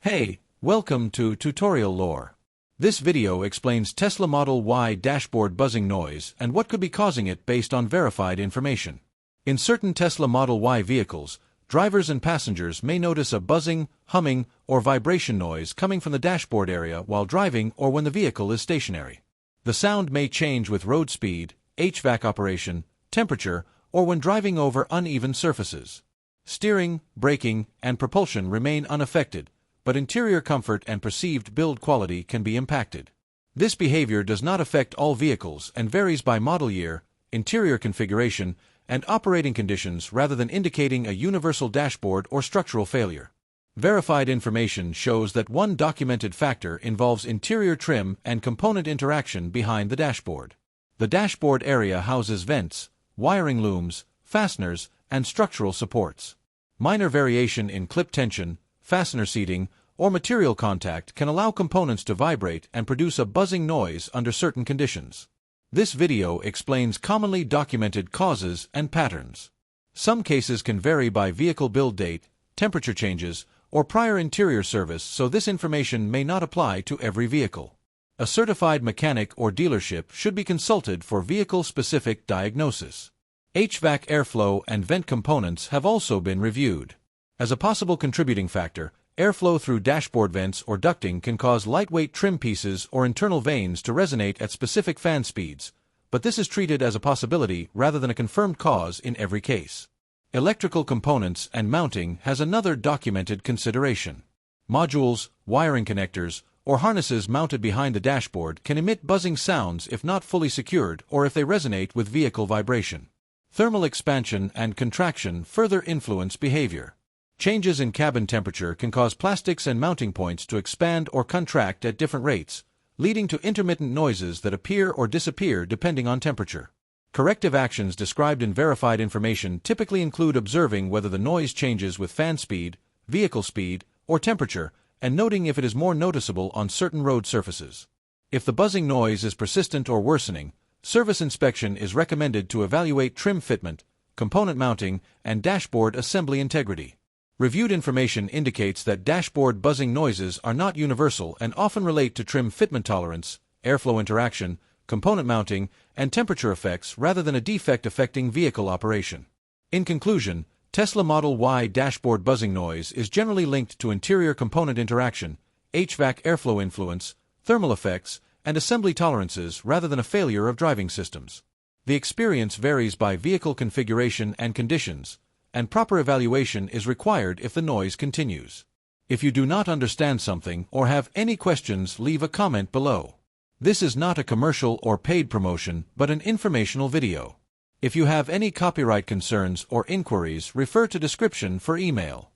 Hey, welcome to Tutorial Lore. This video explains Tesla Model Y dashboard buzzing noise and what could be causing it based on verified information. In certain Tesla Model Y vehicles, drivers and passengers may notice a buzzing, humming, or vibration noise coming from the dashboard area while driving or when the vehicle is stationary. The sound may change with road speed, HVAC operation, temperature, or when driving over uneven surfaces. Steering, braking, and propulsion remain unaffected, but interior comfort and perceived build quality can be impacted. This behavior does not affect all vehicles and varies by model year, interior configuration, and operating conditions rather than indicating a universal dashboard or structural failure. Verified information shows that one documented factor involves interior trim and component interaction behind the dashboard. The dashboard area houses vents, wiring looms, fasteners, and structural supports. Minor variation in clip tension, fastener seating, or material contact can allow components to vibrate and produce a buzzing noise under certain conditions. This video explains commonly documented causes and patterns. Some cases can vary by vehicle build date, temperature changes, or prior interior service, so this information may not apply to every vehicle. A certified mechanic or dealership should be consulted for vehicle-specific diagnosis. HVAC airflow and vent components have also been reviewed. As a possible contributing factor, airflow through dashboard vents or ducting can cause lightweight trim pieces or internal vanes to resonate at specific fan speeds, but this is treated as a possibility rather than a confirmed cause in every case. Electrical components and mounting has another documented consideration. Modules, wiring connectors, or harnesses mounted behind the dashboard can emit buzzing sounds if not fully secured or if they resonate with vehicle vibration. Thermal expansion and contraction further influence behavior. Changes in cabin temperature can cause plastics and mounting points to expand or contract at different rates, leading to intermittent noises that appear or disappear depending on temperature. Corrective actions described in verified information typically include observing whether the noise changes with fan speed, vehicle speed, or temperature, and noting if it is more noticeable on certain road surfaces. If the buzzing noise is persistent or worsening, service inspection is recommended to evaluate trim fitment, component mounting, and dashboard assembly integrity. Reviewed information indicates that dashboard buzzing noises are not universal and often relate to trim fitment tolerance, airflow interaction, component mounting, and temperature effects rather than a defect affecting vehicle operation. In conclusion, Tesla Model Y dashboard buzzing noise is generally linked to interior component interaction, HVAC airflow influence, thermal effects, and assembly tolerances rather than a failure of driving systems. The experience varies by vehicle configuration and conditions, and proper evaluation is required if the noise continues. If you do not understand something or have any questions, leave a comment below. This is not a commercial or paid promotion, but an informational video. If you have any copyright concerns or inquiries, refer to description for email.